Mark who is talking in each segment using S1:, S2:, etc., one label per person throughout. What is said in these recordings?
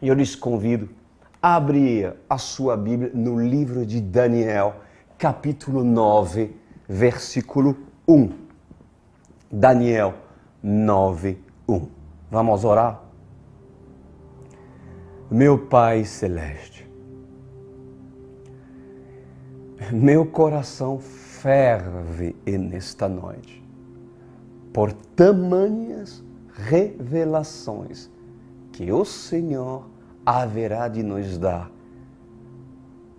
S1: eu lhes convido a abrir a sua Bíblia no livro de Daniel, capítulo 9, versículo 1. Daniel 9, 1. Vamos orar? Meu Pai Celeste, meu coração ferve nesta noite por tamanhas revelações que o Senhor haverá de nos dar,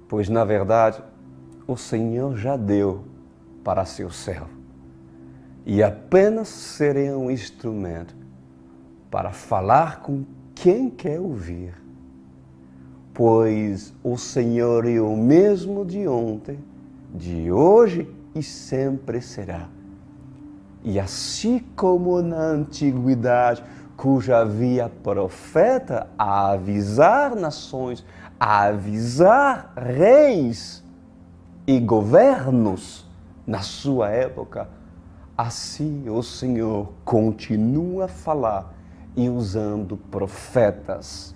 S1: pois na verdade o Senhor já deu para seu servo e apenas serei um instrumento para falar com quem quer ouvir, pois o Senhor é o mesmo de ontem, de hoje e sempre será. E assim como na antiguidade, cuja havia profeta a avisar nações, a avisar reis e governos na sua época, assim o Senhor continua a falar e usando profetas.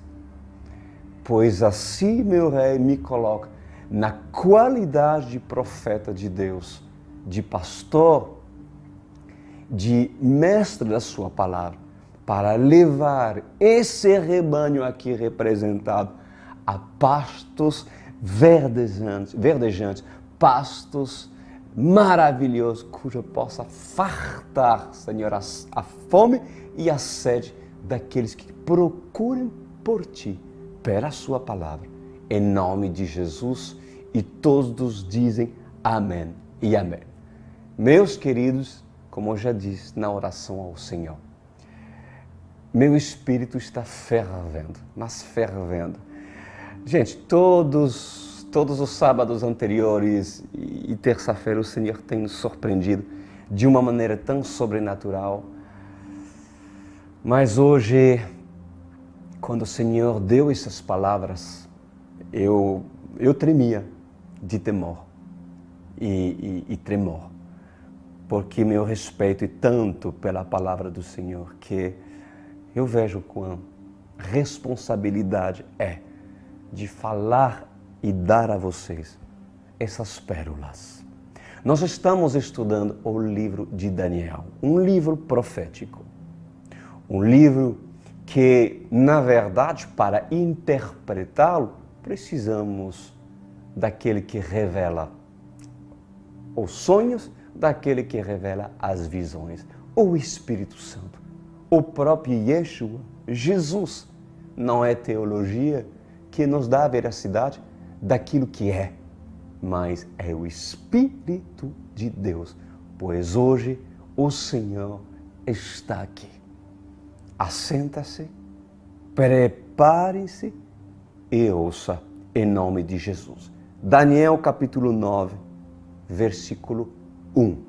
S1: Pois assim, meu Rei, me coloca na qualidade de profeta de Deus, de pastor, de mestre da sua palavra, para levar esse rebanho aqui representado a pastos verdejantes, pastos maravilhosos, cuja possa fartar, Senhor, a fome e a sede daqueles que procuram por Ti, pela Sua palavra, em nome de Jesus, e todos dizem amém e amém. Meus queridos, como eu já disse na oração ao Senhor, meu espírito está fervendo, mas fervendo. Gente, todos os sábados anteriores e terça-feira o Senhor tem nos surpreendido de uma maneira tão sobrenatural. Mas hoje, quando o Senhor deu essas palavras, eu tremia de temor e tremor, porque meu respeito é tanto pela palavra do Senhor que eu vejo quão responsabilidade é de falar e dar a vocês essas pérolas. Nós estamos estudando o livro de Daniel, um livro profético, um livro que, na verdade, para interpretá-lo, precisamos daquele que revela os sonhos, daquele que revela as visões, o Espírito Santo, o próprio Yeshua, Jesus. Não é teologia que nos dá a veracidade daquilo que é, mas é o Espírito de Deus, pois hoje o Senhor está aqui. Assenta-se, prepare-se e ouça em nome de Jesus. Daniel capítulo 9, versículo 1.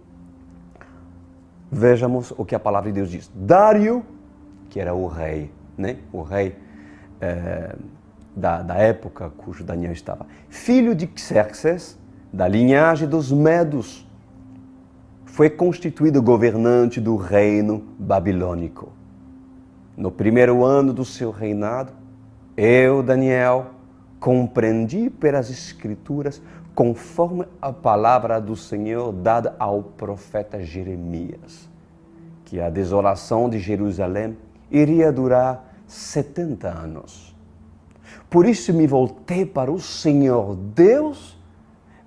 S1: Vejamos o que a palavra de Deus diz. Dário, que era o rei, né? O rei da época cujo Daniel estava, filho de Xerxes, da linhagem dos Medos, foi constituído governante do reino babilônico. No primeiro ano do seu reinado, eu, Daniel, compreendi pelas Escrituras, conforme a palavra do Senhor dada ao profeta Jeremias, que a desolação de Jerusalém iria durar 70 anos. Por isso me voltei para o Senhor Deus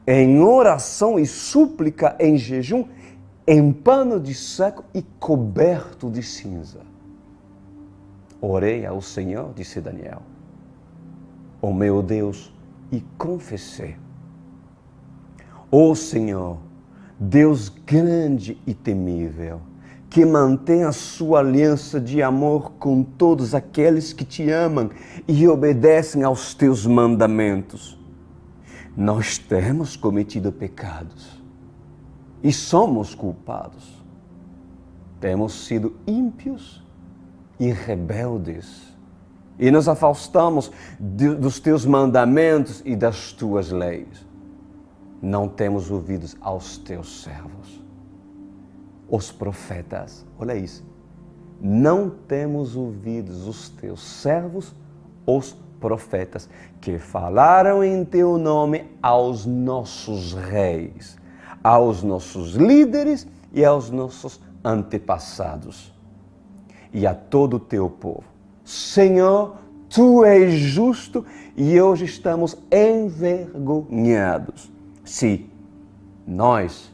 S1: em oração e súplica, em jejum, em pano de saco e coberto de cinza. Orei ao Senhor, disse Daniel, o meu Deus, e confessei. Ó Senhor, Deus grande e temível, que mantém a sua aliança de amor com todos aqueles que te amam e obedecem aos teus mandamentos. Nós temos cometido pecados e somos culpados. Temos sido ímpios e rebeldes e nos afastamos dos teus mandamentos e das tuas leis. Não temos ouvidos aos teus servos, os profetas. Olha isso. Não temos ouvidos os teus servos, os profetas que falaram em teu nome aos nossos reis, aos nossos líderes e aos nossos antepassados e a todo o teu povo. Senhor, tu és justo e hoje estamos envergonhados. Se nós,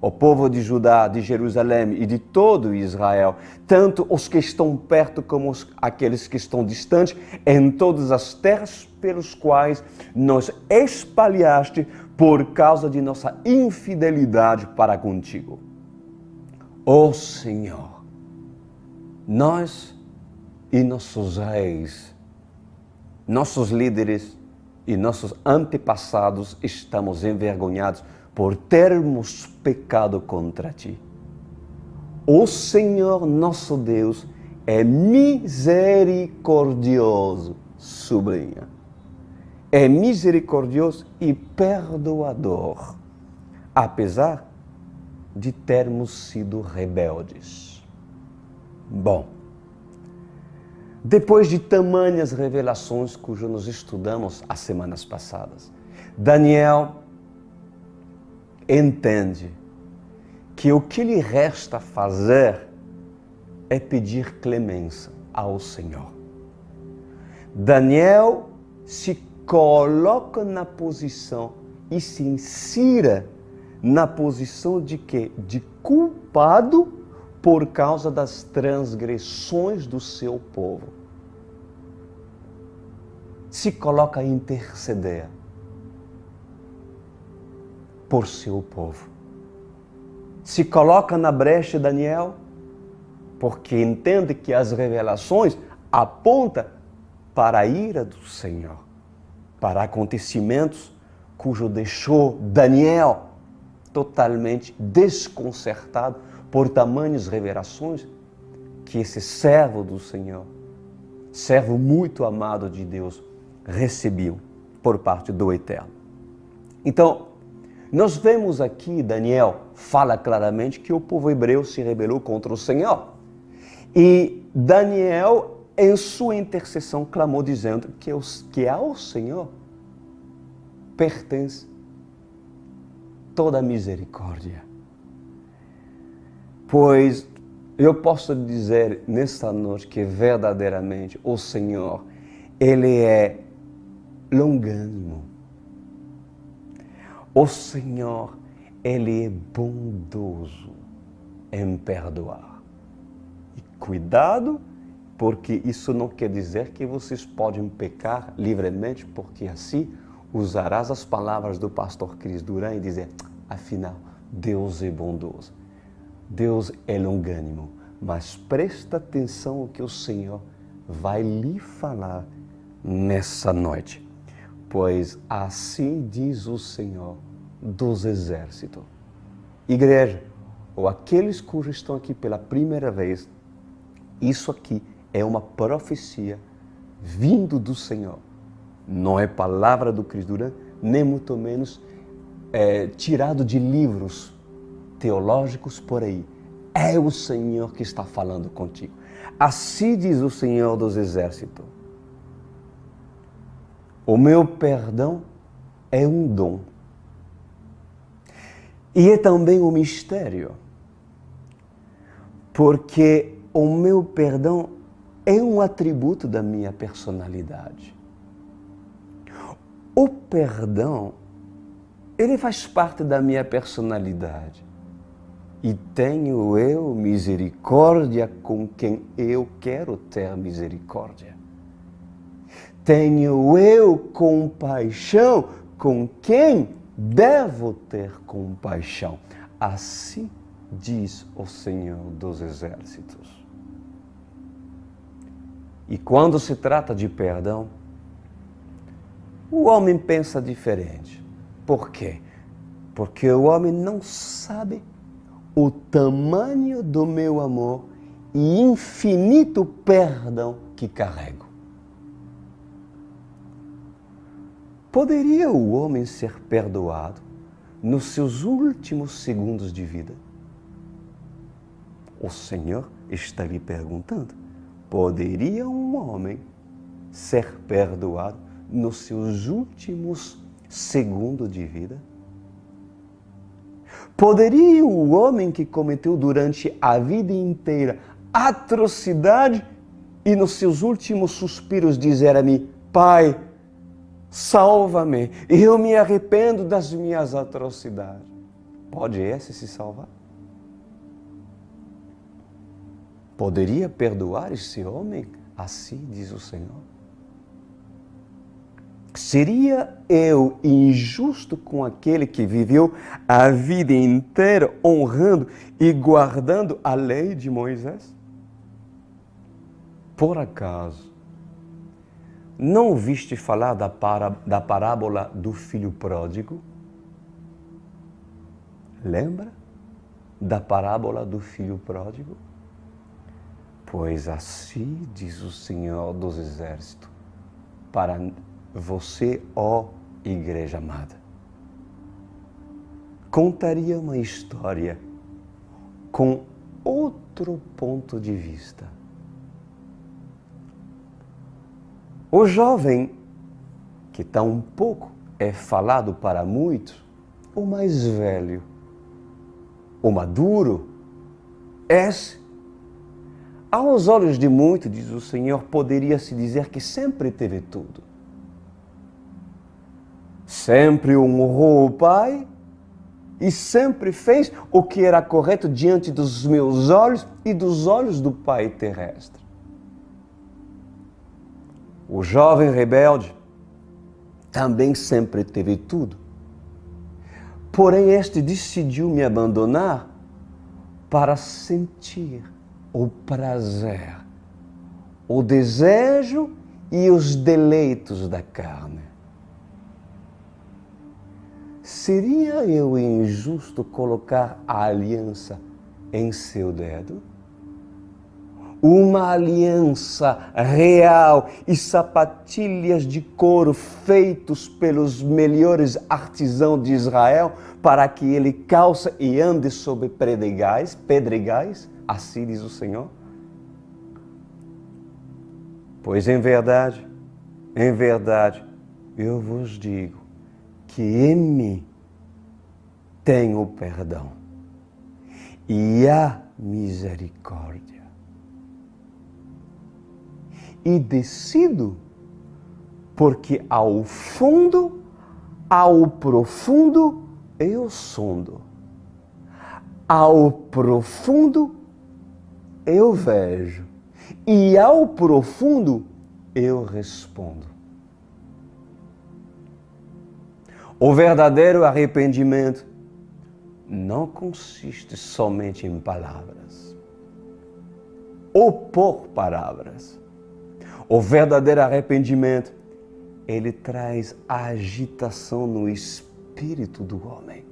S1: o povo de Judá, de Jerusalém e de todo Israel, tanto os que estão perto como aqueles que estão distantes, em todas as terras pelos quais nos espalhaste por causa de nossa infidelidade para contigo. Ó Senhor, nós e nossos reis, nossos líderes e nossos antepassados estamos envergonhados por termos pecado contra ti. O Senhor nosso Deus é misericordioso, sublinha. É misericordioso e perdoador, apesar de termos sido rebeldes. Bom, depois de tamanhas revelações cujo nós estudamos as semanas passadas, Daniel entende que o que lhe resta fazer é pedir clemência ao Senhor. Daniel se coloca na posição e se insira na posição de quê? De culpado por causa das transgressões do seu povo. Se coloca a interceder por seu povo. Se coloca na brecha, Daniel, porque entende que as revelações apontam para a ira do Senhor, para acontecimentos cujo deixou Daniel totalmente desconcertado por tamanhas revelações que esse servo do Senhor, servo muito amado de Deus, recebeu por parte do Eterno. Então, nós vemos aqui, Daniel fala claramente que o povo hebreu se rebelou contra o Senhor. E Daniel, em sua intercessão, clamou dizendo que ao Senhor pertence toda a misericórdia. Pois eu posso dizer nesta noite que verdadeiramente o Senhor, Ele é longânimo. O Senhor, Ele é bondoso em perdoar. E cuidado, porque isso não quer dizer que vocês podem pecar livremente, porque assim usarás as palavras do pastor Cris Duran e dizer, afinal, Deus é bondoso. Deus é longânimo. Mas presta atenção ao que o Senhor vai lhe falar nessa noite. Pois assim diz o Senhor dos exércitos. Igreja, ou aqueles cujos estão aqui pela primeira vez, isso aqui é uma profecia vindo do Senhor. Não é palavra do Cris Duran, nem muito menos tirado de livros teológicos por aí. É o Senhor que está falando contigo. Assim diz o Senhor dos exércitos. O meu perdão é um dom. E é também um mistério. Porque o meu perdão é um atributo da minha personalidade. O perdão, ele faz parte da minha personalidade. E tenho eu misericórdia com quem eu quero ter misericórdia. Tenho eu compaixão com quem devo ter compaixão. Assim diz o Senhor dos exércitos. E quando se trata de perdão, o homem pensa diferente. Por quê? Porque o homem não sabe o tamanho do meu amor e infinito perdão que carrego. Poderia o homem ser perdoado nos seus últimos segundos de vida? O Senhor está lhe perguntando. Poderia um homem ser perdoado nos seus últimos segundos de vida? Poderia o homem que cometeu durante a vida inteira atrocidade e nos seus últimos suspiros dizer a mim: Pai, salva-me, eu me arrependo das minhas atrocidades? Pode esse se salvar? Poderia perdoar esse homem? Assim diz o Senhor. Seria eu injusto com aquele que viveu a vida inteira honrando e guardando a lei de Moisés? Por acaso, não ouviste falar da parábola do filho pródigo? Lembra da parábola do filho pródigo? Pois assim diz o Senhor dos Exércitos para você, ó Igreja amada. Contaria uma história com outro ponto de vista. O jovem, que tão pouco é falado para muitos, o mais velho, o maduro, esse, aos olhos de muitos, diz o Senhor, poderia-se dizer que sempre teve tudo. Sempre honrou o Pai e sempre fez o que era correto diante dos meus olhos e dos olhos do Pai terrestre. O jovem rebelde também sempre teve tudo. Porém, este decidiu me abandonar para sentir o prazer, o desejo e os deleitos da carne. Seria eu injusto colocar a aliança em seu dedo? Uma aliança real e sapatilhas de couro feitos pelos melhores artesãos de Israel para que ele calça e ande sobre pedregais, assim diz o Senhor? Pois em verdade, eu vos digo que em mim tenho perdão e há misericórdia. E decido, porque ao fundo, ao profundo, eu sondo. Ao profundo, eu vejo. E ao profundo, eu respondo. O verdadeiro arrependimento não consiste somente em palavras ou por palavras. O verdadeiro arrependimento, ele traz agitação no espírito do homem.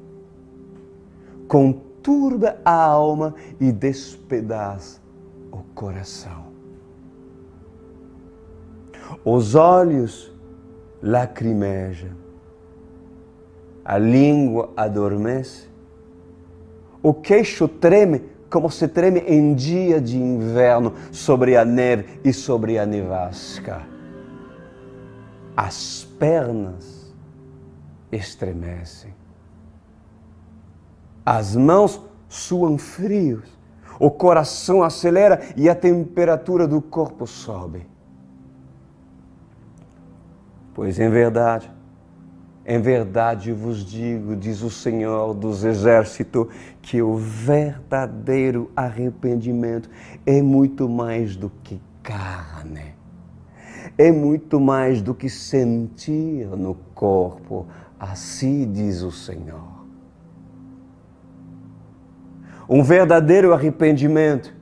S1: Conturba a alma e despedaça o coração. Os olhos lacrimejam, a língua adormece, o queixo treme como se treme em dia de inverno sobre a neve e sobre a nevasca. As pernas estremecem, as mãos suam frios, o coração acelera e a temperatura do corpo sobe. Pois em verdade vos digo, diz o Senhor dos Exércitos, que o verdadeiro arrependimento é muito mais do que carne. É muito mais do que sentir no corpo, assim diz o Senhor. Um verdadeiro arrependimento,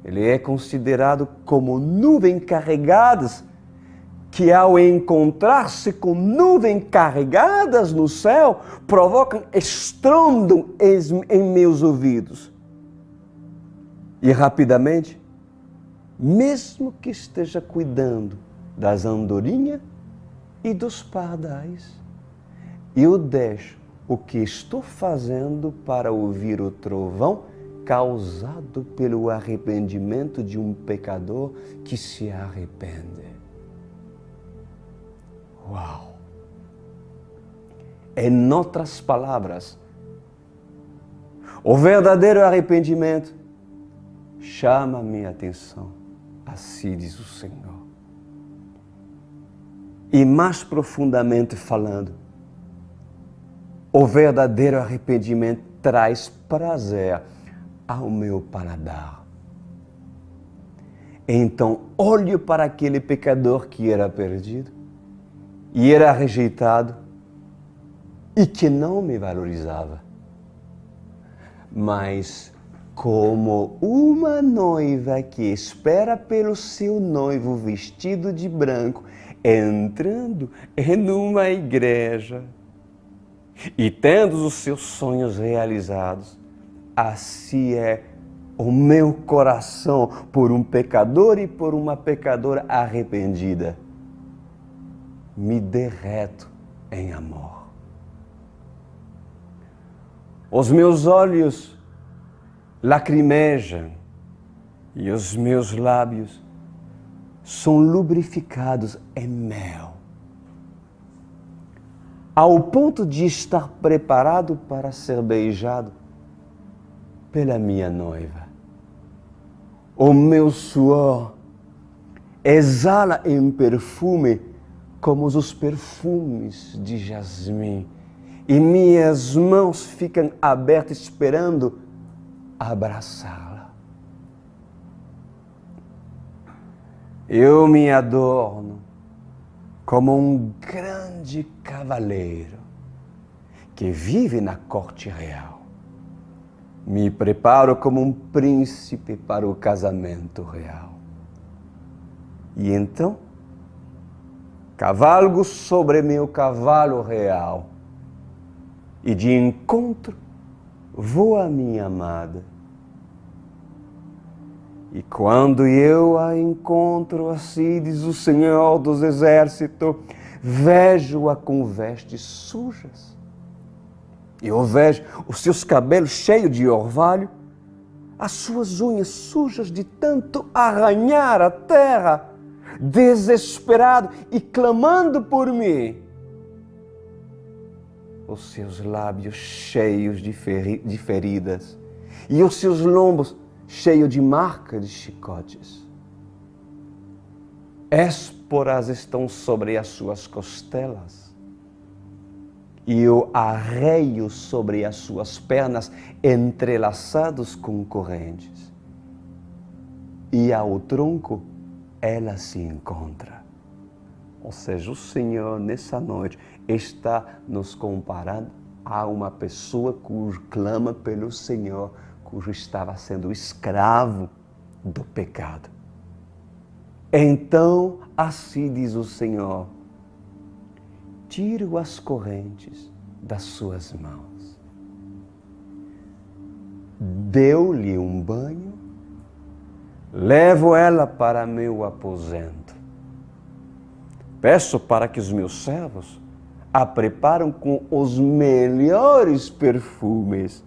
S1: ele é considerado como nuvens carregadas, que ao encontrar-se com nuvens carregadas no céu, provocam estrondo em meus ouvidos. E rapidamente, mesmo que esteja cuidando das andorinhas e dos pardais, eu deixo o que estou fazendo para ouvir o trovão causado pelo arrependimento de um pecador que se arrepende. Em outras palavras, o verdadeiro arrependimento chama a minha atenção, assim diz o Senhor. E mais profundamente falando, o verdadeiro arrependimento traz prazer ao meu paladar. Então, olho para aquele pecador que era perdido e era rejeitado e que não me valorizava. Mas como uma noiva que espera pelo seu noivo vestido de branco, entrando em uma igreja e tendo os seus sonhos realizados, assim é o meu coração por um pecador e por uma pecadora arrependida. Me derreto em amor. Os meus olhos lacrimejam e os meus lábios são lubrificados em mel, ao ponto de estar preparado para ser beijado pela minha noiva. O meu suor exala em perfume como os perfumes de jasmim, e minhas mãos ficam abertas esperando abraçá-la. Eu me adorno como um grande cavaleiro que vive na corte real. Me preparo como um príncipe para o casamento real. E então, cavalgo sobre meu cavalo real e de encontro vou à minha amada. E quando eu a encontro, assim diz o Senhor dos Exércitos, vejo-a com vestes sujas. Eu vejo os seus cabelos cheios de orvalho, as suas unhas sujas de tanto arranhar a terra, desesperado e clamando por mim. Os seus lábios cheios de feridas e os seus lombos cheios de marcas de chicotes. Esporas estão sobre as suas costelas e o arreio sobre as suas pernas entrelaçados com correntes. E ao tronco ela se encontra. Ou seja, o Senhor nessa noite está nos comparando a uma pessoa cujo clama pelo Senhor, cujo estava sendo escravo do pecado. Então, assim diz o Senhor, tiro as correntes das suas mãos. Deu-lhe um banho, levo ela para meu aposento. Peço para que os meus servos a preparem com os melhores perfumes.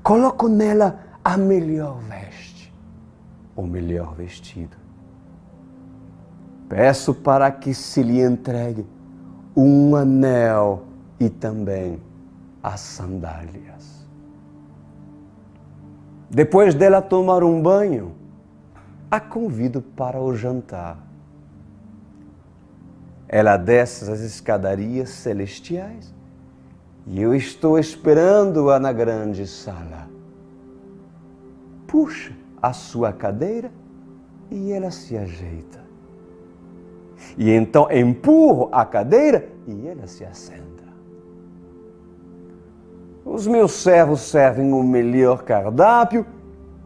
S1: Coloco nela a melhor veste, o melhor vestido. Peço para que se lhe entregue um anel e também as sandálias. Depois dela tomar um banho, a convido para o jantar. Ela desce as escadarias celestiais e eu estou esperando-a na grande sala. Puxa a sua cadeira e ela se ajeita. E então empurro a cadeira e ela se assenta. Os meus servos servem o melhor cardápio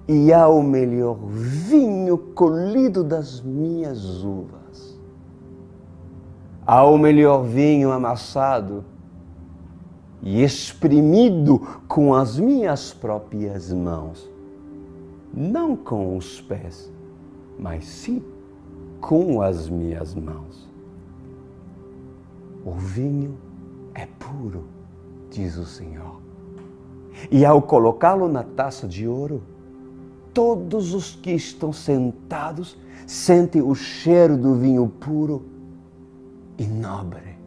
S1: e há o melhor vinho colhido das minhas uvas. Há o melhor vinho amassado e exprimido com as minhas próprias mãos. Não com os pés, mas sim com as minhas mãos. O vinho é puro, diz o Senhor. E ao colocá-lo na taça de ouro, todos os que estão sentados sentem o cheiro do vinho puro e nobre.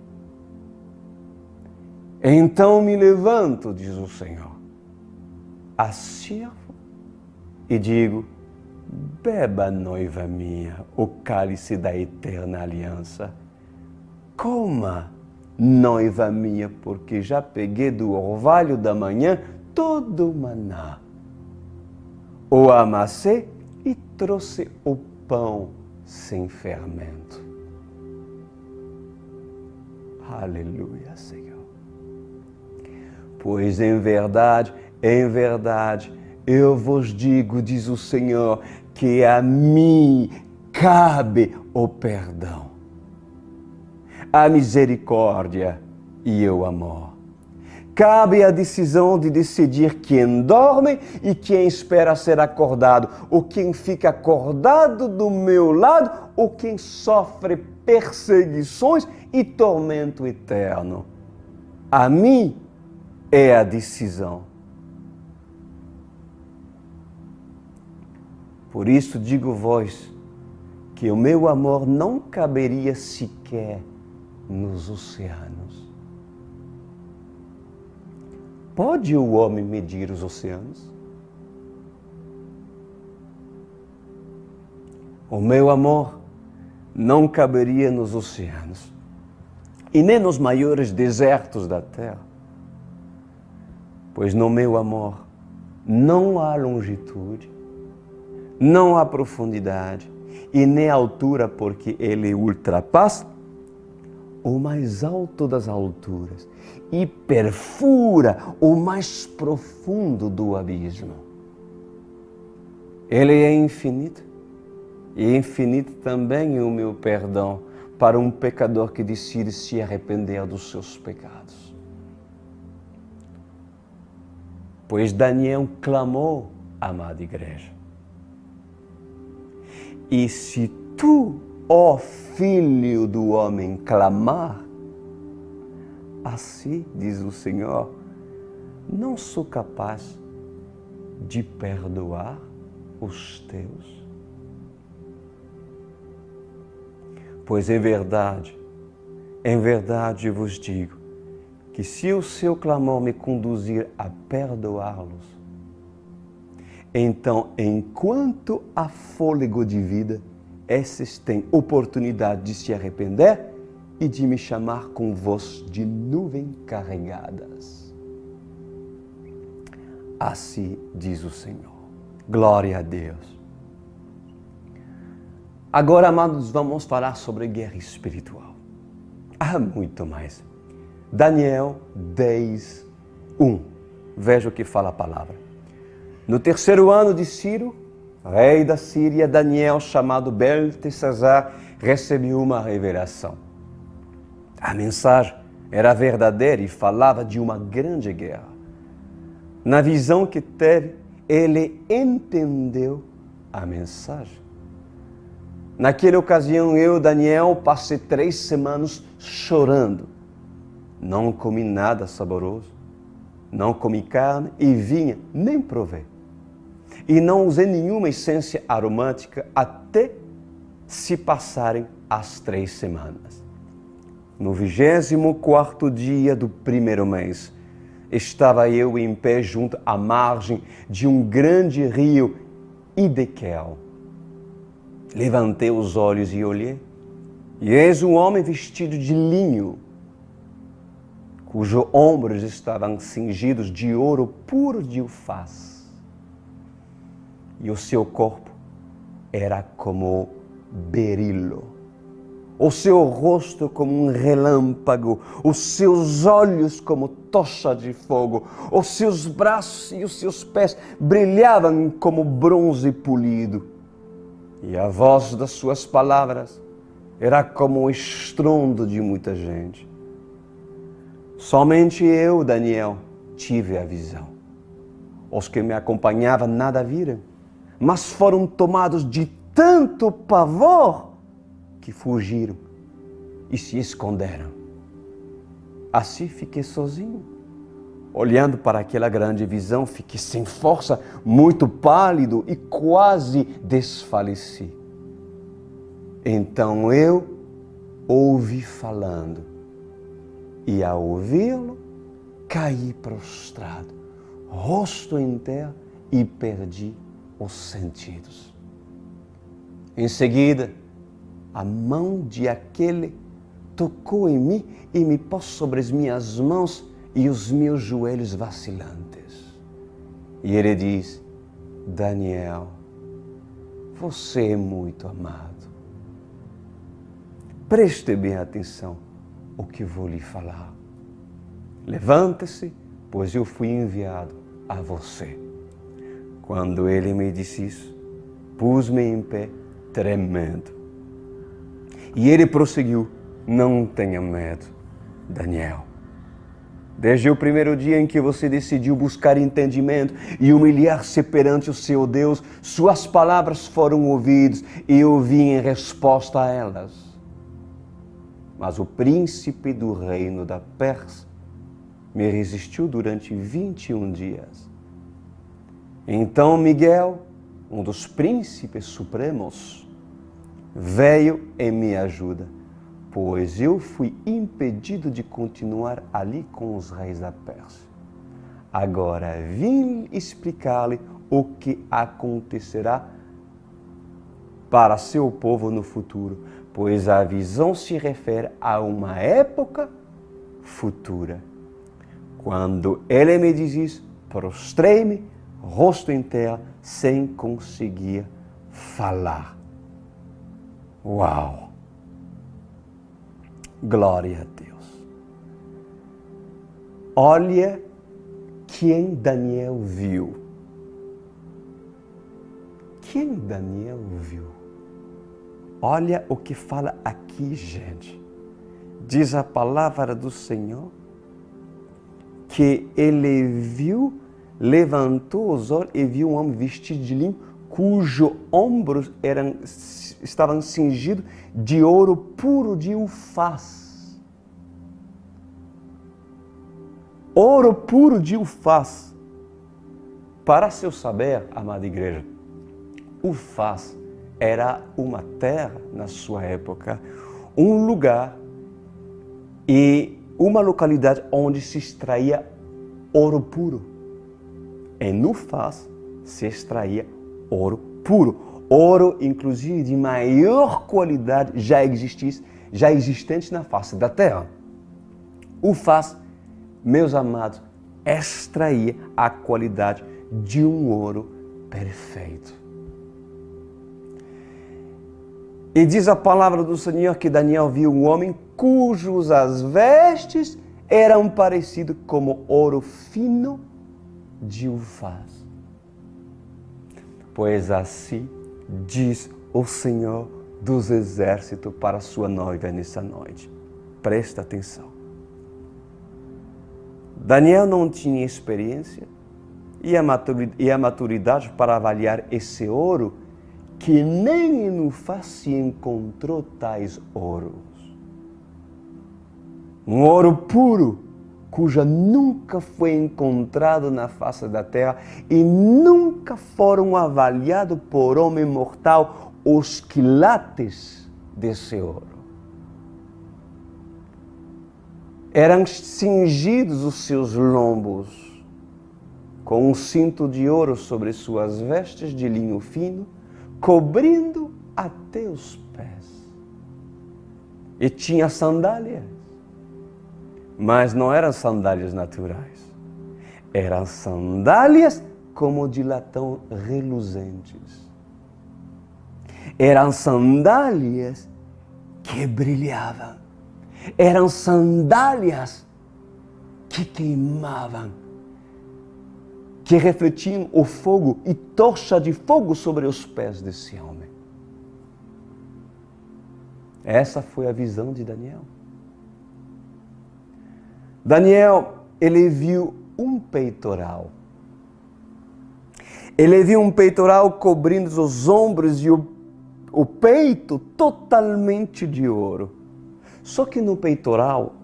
S1: Então me levanto, diz o Senhor, a sirvo e digo: beba, noiva minha, o cálice da eterna aliança. Coma, noiva minha, porque já peguei do orvalho da manhã todo o maná. O amassei e trouxe o pão sem fermento. Aleluia, Senhor. Pois em verdade, eu vos digo, diz o Senhor, que a mim cabe o perdão, a misericórdia e o amor. Cabe a decisão de decidir quem dorme e quem espera ser acordado, ou quem fica acordado do meu lado, ou quem sofre perseguições e tormento eterno. A mim é a decisão. Por isso digo-vos que o meu amor não caberia sequer nos oceanos. Pode o homem medir os oceanos? O meu amor não caberia nos oceanos e nem nos maiores desertos da terra, pois no meu amor não há longitude, não há profundidade e nem altura, porque ele ultrapassa o mais alto das alturas e perfura o mais profundo do abismo. Ele é infinito e infinito também é o meu perdão para um pecador que decide se arrepender dos seus pecados. Pois Daniel clamou, amada igreja. E se tu, ó filho do homem, clamar, assim diz o Senhor, não sou capaz de perdoar os teus. Pois em verdade vos digo, que se o seu clamor me conduzir a perdoá-los, então, enquanto há fôlego de vida, esses têm oportunidade de se arrepender e de me chamar com voz de nuvem carregadas. Assim diz o Senhor. Glória a Deus. Agora, amados, vamos falar sobre guerra espiritual. Há muito mais. Daniel 10, 1. Veja o que fala a palavra. No terceiro ano de Ciro, rei da Síria, Daniel, chamado Beltesazar, recebeu uma revelação. A mensagem era verdadeira e falava de uma grande guerra. Na visão que teve, ele entendeu a mensagem. Naquela ocasião, eu, Daniel, passei 3 semanas chorando. Não comi nada saboroso, não comi carne e vinho, nem provei. E não usei nenhuma essência aromática até se passarem as 3 semanas. No 24º dia do primeiro mês, estava eu em pé junto à margem de um grande rio Hidekel. Levantei os olhos e olhei, e eis um homem vestido de linho, cujos ombros estavam cingidos de ouro puro de ufaz. E o seu corpo era como berilo, o seu rosto como um relâmpago, os seus olhos como tocha de fogo, os seus braços e os seus pés brilhavam como bronze polido. E a voz das suas palavras era como o estrondo de muita gente. Somente eu, Daniel, tive a visão. Os que me acompanhavam nada viram, mas foram tomados de tanto pavor que fugiram e se esconderam. Assim fiquei sozinho. Olhando para aquela grande visão, fiquei sem força, muito pálido e quase desfaleci. Então eu ouvi falando, e ao ouvi-lo, caí prostrado, rosto em terra, e perdi os sentidos. Em seguida, a mão de aquele tocou em mim e me pôs sobre as minhas mãos e os meus joelhos vacilantes. E ele diz: Daniel, você é muito amado. Preste bem atenção ao que vou lhe falar. Levante-se, pois eu fui enviado a você. Quando ele me disse isso, pus-me em pé, tremendo. E ele prosseguiu: não tenha medo, Daniel. Desde o primeiro dia em que você decidiu buscar entendimento e humilhar-se perante o seu Deus, suas palavras foram ouvidas e eu vim em resposta a elas. Mas o príncipe do reino da Pérsia me resistiu durante 21 dias. Então Miguel, um dos príncipes supremos, veio em minha ajuda, pois eu fui impedido de continuar ali com os reis da Pérsia. Agora vim explicar-lhe o que acontecerá para seu povo no futuro, pois a visão se refere a uma época futura. Quando ele me diz isso, prostrei-me, rosto em terra, sem conseguir falar. Uau! Glória a Deus! Olha quem Daniel viu. Quem Daniel viu? Olha o que fala aqui, gente. Diz a palavra do Senhor que ele viu, levantou os olhos e viu um homem vestido de linho, cujos ombros estavam cingidos de ouro puro de Ufaz. Ouro puro de Ufaz. Para seu saber, amada igreja, Ufaz era uma terra, na sua época, um lugar e uma localidade onde se extraía ouro puro. Em Ufaz se extraía ouro puro. Ouro, inclusive, de maior qualidade já existente na face da terra. Ufaz, meus amados, extraía a qualidade de um ouro perfeito. E diz a palavra do Senhor que Daniel viu um homem cujos as vestes eram parecidas como ouro fino de Ufaz. Pois assim diz o Senhor dos Exércitos para a sua noiva nessa noite. Presta atenção. Daniel não tinha experiência e a maturidade para avaliar esse ouro, que nem em Ufaz se encontrou tais ouros. Um ouro puro, cuja nunca foi encontrado na face da terra e nunca foram avaliados por homem mortal os quilates desse ouro. Eram cingidos os seus lombos com um cinto de ouro sobre suas vestes de linho fino, cobrindo até os pés. E tinha sandálias, mas não eram sandálias naturais. Eram sandálias como de latão reluzentes. Eram sandálias que brilhavam. Eram sandálias que queimavam, que refletiam o fogo e tocha de fogo sobre os pés desse homem. Essa foi a visão de Daniel. Daniel, ele viu um peitoral. Ele viu um peitoral cobrindo os ombros e o peito totalmente de ouro. Só que no peitoral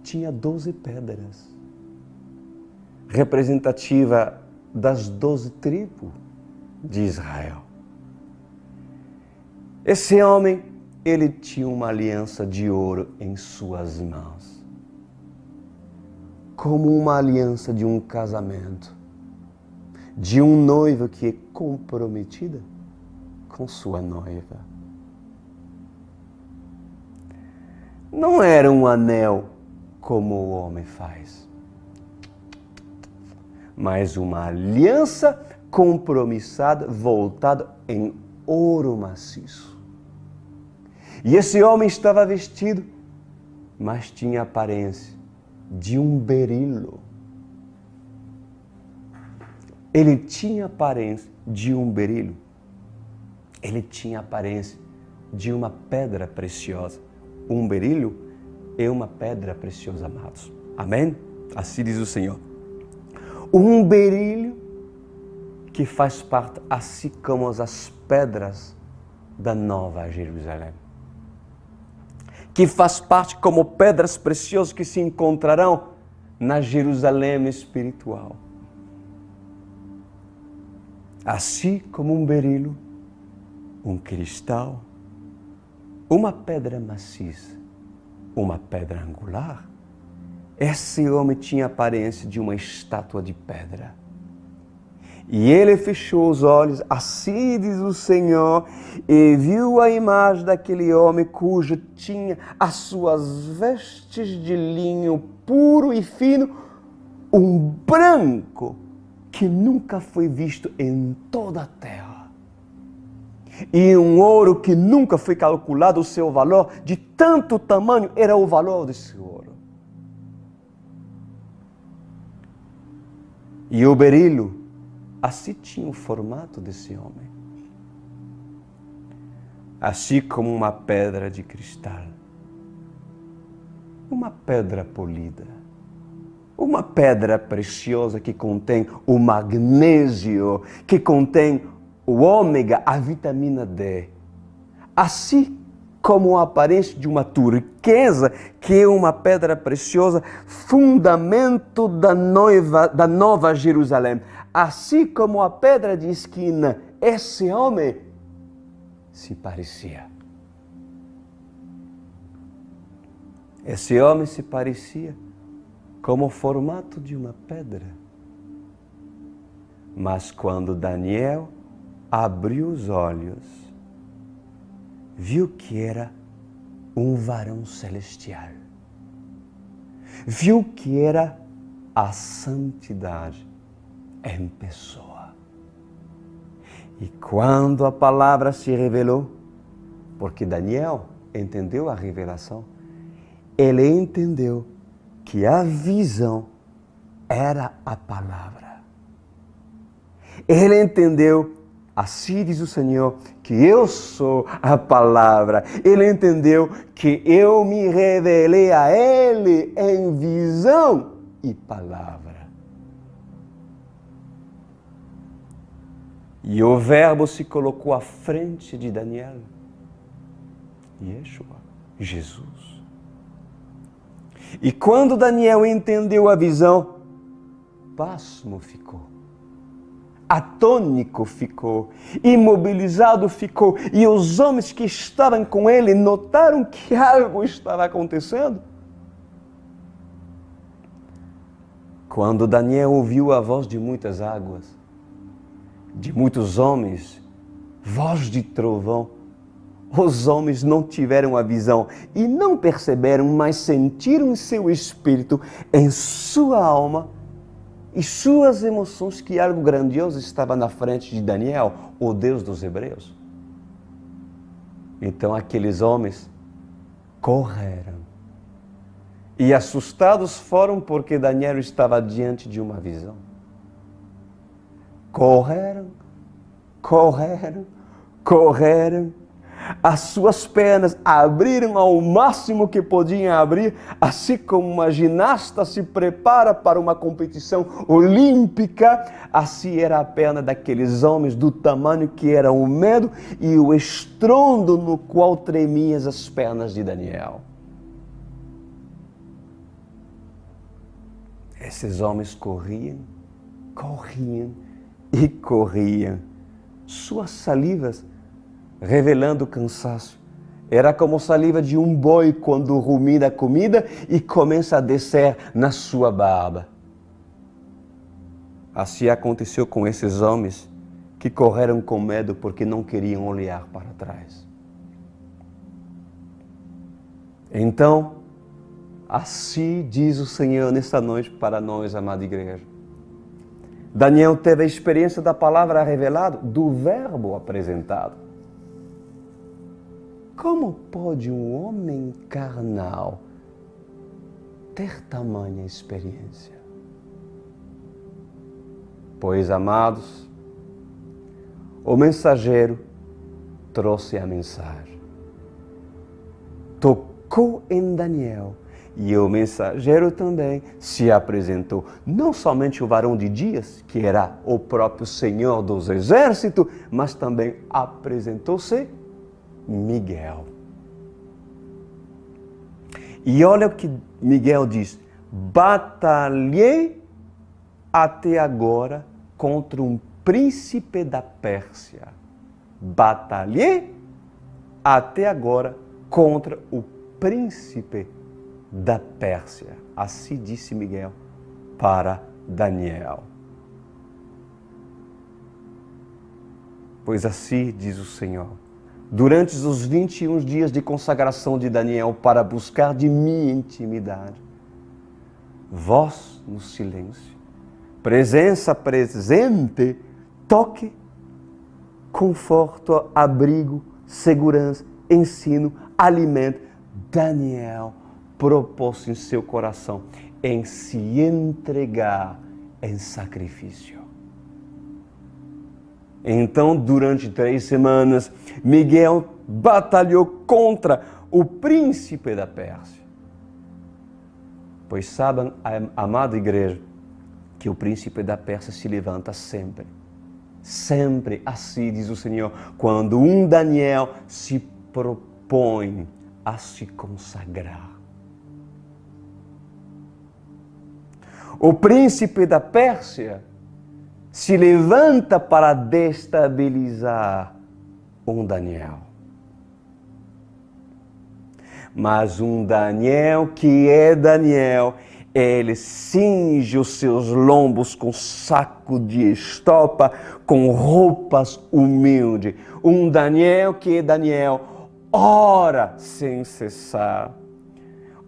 S1: tinha 12 pedras, representativa das 12 tribos de Israel. Esse homem, ele tinha uma aliança de ouro em suas mãos. como uma aliança de um casamento, de um noivo que é comprometido com sua noiva. Não era um anel como o homem faz, mas uma aliança compromissada, voltada em ouro maciço. E esse homem estava vestido, mas tinha aparência de um berilo. Ele tinha aparência de um berilo. Ele tinha aparência de uma pedra preciosa. Um berilo é uma pedra preciosa, amados. Amém? Assim diz o Senhor. Um berilo que faz parte, assim como as pedras da Nova Jerusalém. Que faz parte como pedras preciosas que se encontrarão na Jerusalém espiritual. Assim como um berilo, um cristal, uma pedra maciça, uma pedra angular, esse homem tinha a aparência de uma estátua de pedra. E ele fechou os olhos, assim diz o Senhor, e viu a imagem daquele homem cujo tinha as suas vestes de linho puro e fino, um branco que nunca foi visto em toda a terra. E um ouro que nunca foi calculado o seu valor, de tanto tamanho era o valor desse ouro. E o berilo, assim tinha o formato desse homem. Assim como uma pedra de cristal, uma pedra polida, uma pedra preciosa que contém o magnésio, que contém o ômega, a vitamina D. Assim como a aparência de uma turquesa, que é uma pedra preciosa, fundamento da Nova Jerusalém. Assim como a pedra de esquina, esse homem se parecia. Esse homem se parecia como o formato de uma pedra. Mas quando Daniel abriu os olhos, viu que era um varão celestial. Viu que era a santidade em pessoa. E quando a palavra se revelou, porque Daniel entendeu a revelação, ele entendeu que a visão era a palavra. Ele entendeu, assim diz o Senhor, que eu sou a palavra. Ele entendeu que eu me revelei a ele em visão e palavra. E o Verbo se colocou à frente de Daniel. Yeshua, Jesus. E quando Daniel entendeu a visão, pasmo ficou. Atônico ficou, imobilizado ficou, e os homens que estavam com ele notaram que algo estava acontecendo. Quando Daniel ouviu a voz de muitas águas, de muitos homens, voz de trovão, os homens não tiveram a visão e não perceberam, mas sentiram em seu espírito, em sua alma, e suas emoções, que algo grandioso estava na frente de Daniel, o Deus dos Hebreus. Então aqueles homens correram. E assustados foram porque Daniel estava diante de uma visão. Correram, correram, correram. As suas pernas abriram ao máximo que podiam abrir, assim como uma ginasta se prepara para uma competição olímpica, assim era a perna daqueles homens, do tamanho que era o medo e o estrondo no qual tremiam as pernas de Daniel. Esses homens corriam, corriam e corriam, suas salivas revelando cansaço, Era como saliva de um boi quando rumina a comida e começa a descer na sua barba. Assim aconteceu com esses homens que correram com medo porque não queriam olhar para trás. Então, assim diz o Senhor nesta noite para nós, amada igreja. Daniel teve a experiência da palavra revelada, do verbo apresentado. Como pode um homem carnal ter tamanha experiência? Pois, amados, o mensageiro trouxe a mensagem. Tocou em Daniel e o mensageiro também se apresentou. Não somente o varão de dias, que era o próprio Senhor dos Exércitos, mas também apresentou-se Miguel. E olha o que Miguel diz: batalhei até agora contra um príncipe da Pérsia. Batalhei até agora contra o príncipe da Pérsia. Assim disse Miguel para Daniel. Pois assim diz o Senhor: durante os 21 dias de consagração de Daniel para buscar de mim intimidade, vós no silêncio, presença presente, toque, conforto, abrigo, segurança, ensino, alimento. Daniel propôs em seu coração em se entregar em sacrifício. Então, durante 3 semanas, Miguel batalhou contra o príncipe da Pérsia. Pois sabem, amada igreja, que o príncipe da Pérsia se levanta sempre. Sempre, assim diz o Senhor, quando um Daniel se propõe a se consagrar. O príncipe da Pérsia se levanta para destabilizar um Daniel. Mas um Daniel que é Daniel, ele cinge os seus lombos com saco de estopa, com roupas humildes. Um Daniel que é Daniel, ora sem cessar.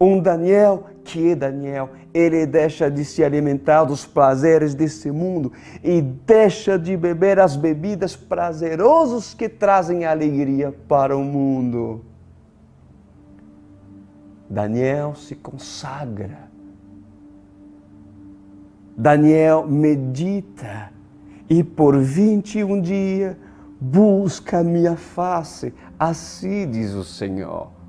S1: Um Daniel que é Daniel, ele deixa de se alimentar dos prazeres desse mundo e deixa de beber as bebidas prazerosas que trazem alegria para o mundo. Daniel se consagra. Daniel medita e por 21 dias busca a minha face, assim diz o Senhor.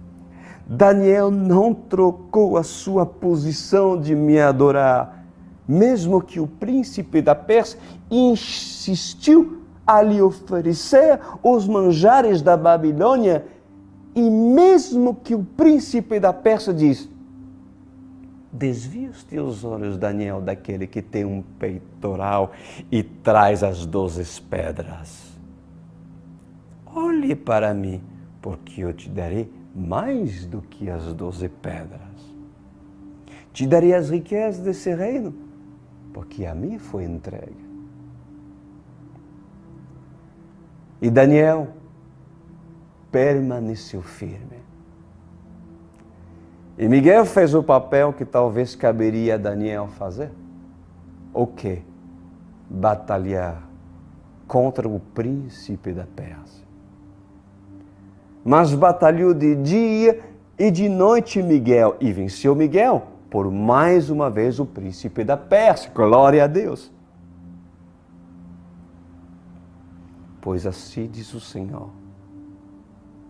S1: Daniel não trocou a sua posição de me adorar, mesmo que o príncipe da Pérsia insistiu a lhe oferecer os manjares da Babilônia, e mesmo que o príncipe da Pérsia diz: desvia os teus olhos, Daniel, daquele que tem um peitoral e traz as 12 pedras. Olhe para mim, porque eu te darei mais do que as 12 pedras. Te darei as riquezas desse reino, porque a mim foi entregue. E Daniel permaneceu firme. E Miguel fez o papel que talvez caberia a Daniel fazer. O quê? Batalhar contra o príncipe da Pérsia. Mas batalhou de dia e de noite Miguel, e venceu Miguel, por mais uma vez o príncipe da Pérsia. Glória a Deus. Pois assim diz o Senhor,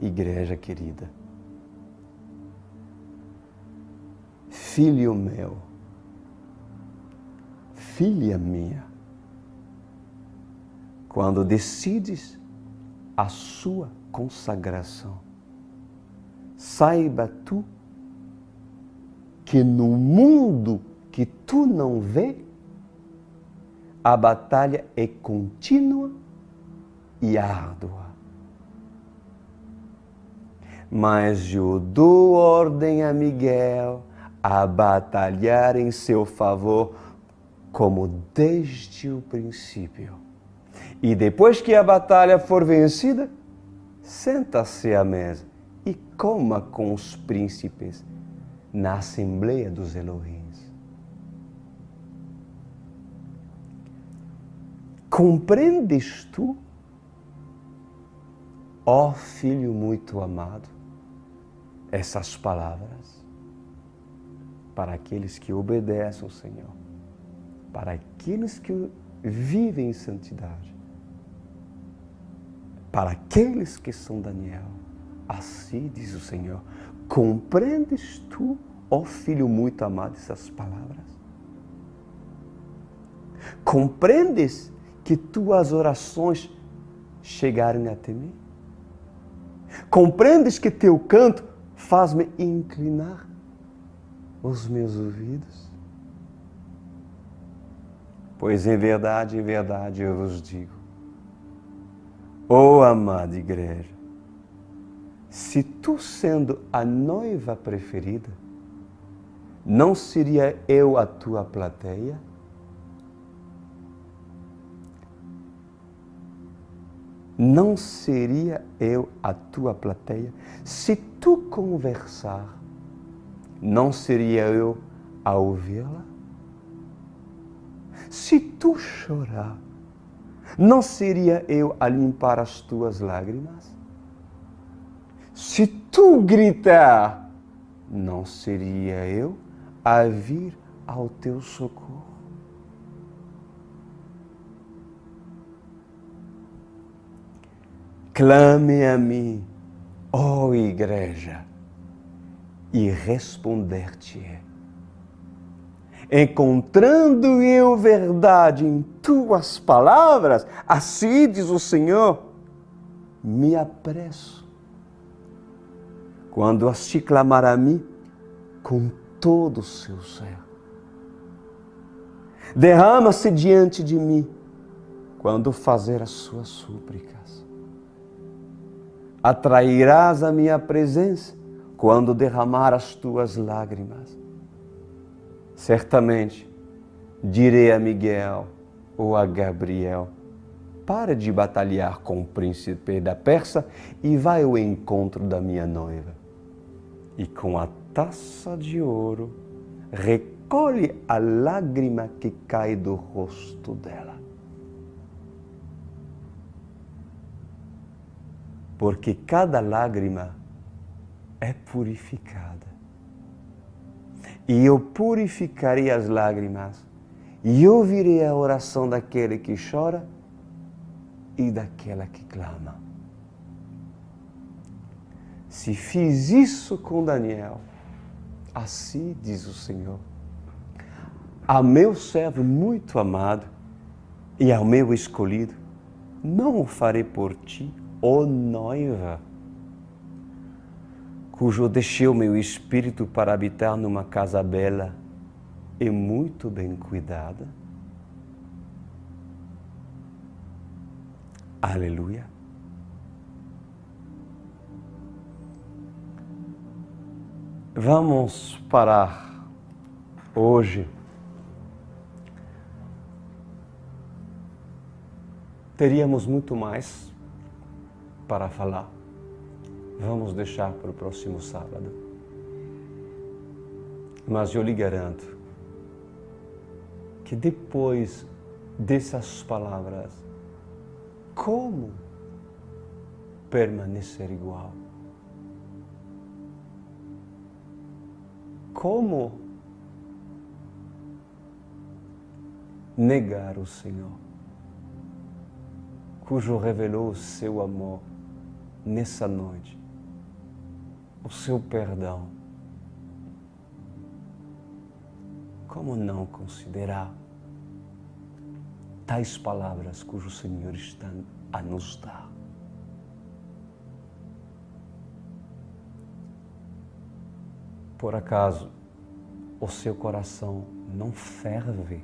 S1: igreja querida, filho meu, filha minha, quando decides a sua consagração, saiba tu que no mundo que tu não vê, a batalha é contínua e árdua. mas eu dou ordem a Miguel a batalhar em seu favor, como desde o princípio. E depois que a batalha for vencida, senta-se à mesa e coma com os príncipes na Assembleia dos Elohim. Compreendes tu, ó filho muito amado, essas palavras para aqueles que obedecem ao Senhor, para aqueles que vivem em santidade, para aqueles que são Daniel. Assim diz o Senhor: compreendes tu, ó filho muito amado, essas palavras? Compreendes que tuas orações chegaram até mim? Compreendes que teu canto faz-me inclinar os meus ouvidos? Pois em verdade eu vos digo, ó amada igreja, se tu sendo a noiva preferida, não seria eu a tua plateia? Não seria eu a tua plateia? Se tu conversar, não seria eu a ouvi-la? Se tu chorar, não seria eu a limpar as tuas lágrimas? Se tu gritar, não seria eu a vir ao teu socorro? Clame a mim, ó igreja, e responder-te-ei. Encontrando eu verdade em tuas palavras, assim diz o Senhor, me apresso. Quando as te clamar a mim com todo o seu ser. Derrama-se diante de mim quando fazer as suas súplicas. Atrairás a minha presença quando derramar as tuas lágrimas. Certamente direi a Miguel ou a Gabriel, para de batalhar com o príncipe da Pérsia e vai ao encontro da minha noiva. E com a taça de ouro recolhe a lágrima que cai do rosto dela. Porque cada lágrima é purificada. E eu purificarei as lágrimas e ouvirei a oração daquele que chora e daquela que clama. Se fiz isso com Daniel, assim diz o Senhor, a meu servo muito amado e ao meu escolhido, não o farei por ti, ó noiva, cujo deixei o meu espírito para habitar numa casa bela e muito bem cuidada? Aleluia. Vamos parar hoje. Teríamos muito mais para falar. Vamos deixar para o próximo sábado. Mas eu lhe garanto que depois dessas palavras, como permanecer igual? Como negar o Senhor, cujo revelou o seu amor nessa noite, o seu perdão? Como não considerar tais palavras cujo Senhor está a nos dar? Por acaso o seu coração não ferve,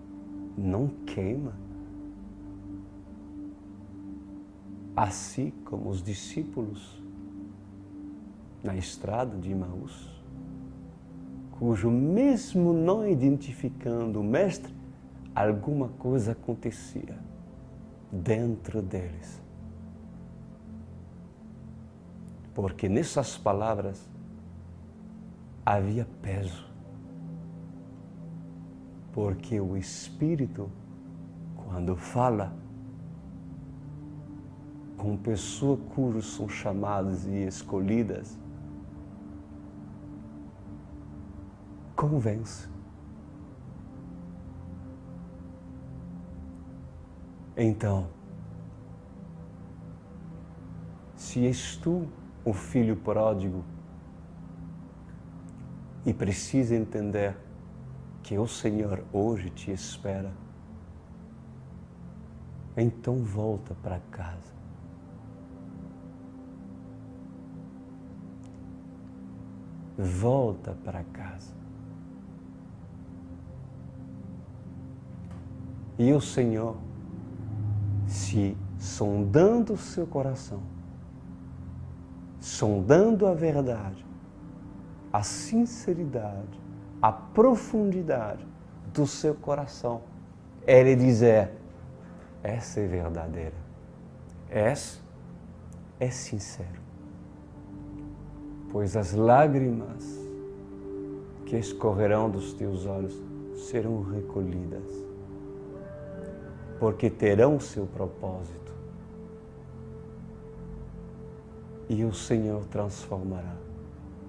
S1: não queima? Assim como os discípulos na estrada de Emaús, cujo mesmo não identificando o Mestre, alguma coisa acontecia dentro deles. Porque nessas palavras havia peso. Porque o Espírito, quando fala com pessoas cujos são chamadas e escolhidas, convence. Então, se és tu o filho pródigo e precisa entender que o Senhor hoje te espera, então volta para casa. Volta para casa. E o Senhor, se sondando o seu coração, sondando a verdade, a sinceridade, a profundidade do seu coração, Ele dizer, essa é verdadeira, essa é sincero. Pois as lágrimas que escorrerão dos teus olhos serão recolhidas, porque terão seu propósito. E o Senhor transformará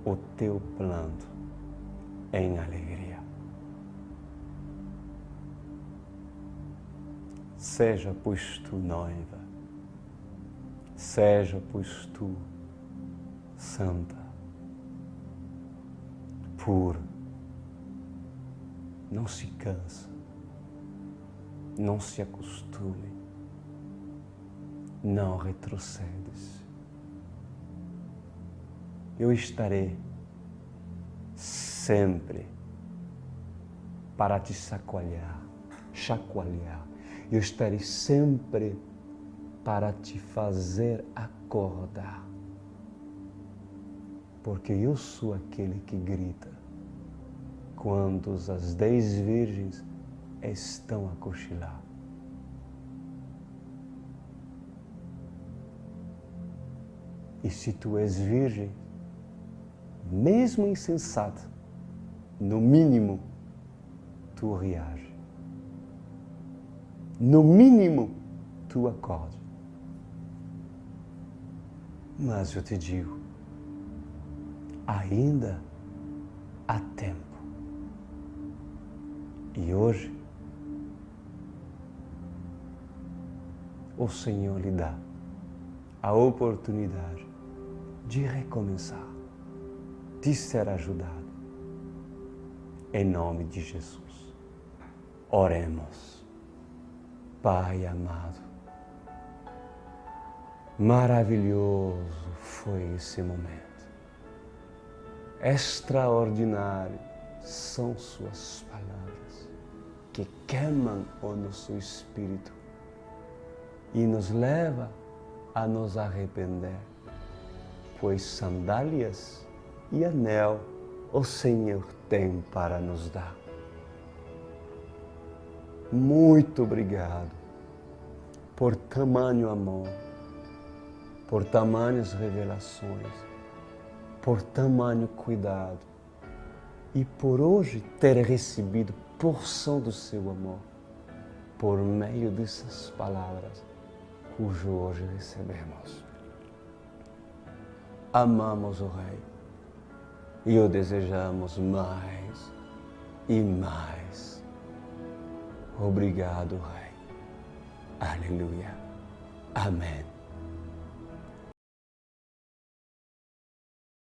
S1: o teu pranto em alegria. Seja, pois, tu noiva, seja, pois, tu santa, pura, não se cansa, não se acostume, não retrocedes. Eu estarei sempre para te chacoalhar. Eu estarei sempre para te fazer acordar. Porque eu sou aquele que grita quando as 10 virgens estão a cochilar. E se tu és virgem, mesmo insensata, no mínimo, tu reage. No mínimo, tu acorda. Mas eu te digo, ainda há tempo. E hoje, o Senhor lhe dá a oportunidade de recomeçar, de ser ajudado. Em nome de Jesus. Oremos. Pai amado, maravilhoso foi esse momento. Extraordinário são suas palavras que queimam o nosso espírito e nos leva a nos arrepender, pois sandálias e anel o Senhor tem para nos dar. Muito obrigado por tamanho amor, por tamanhas revelações, por tamanho cuidado e por hoje ter recebido porção do seu amor por meio dessas palavras cujo hoje recebemos. Amamos o Rei e o desejamos mais e mais. Obrigado, Rei. Aleluia. Amém.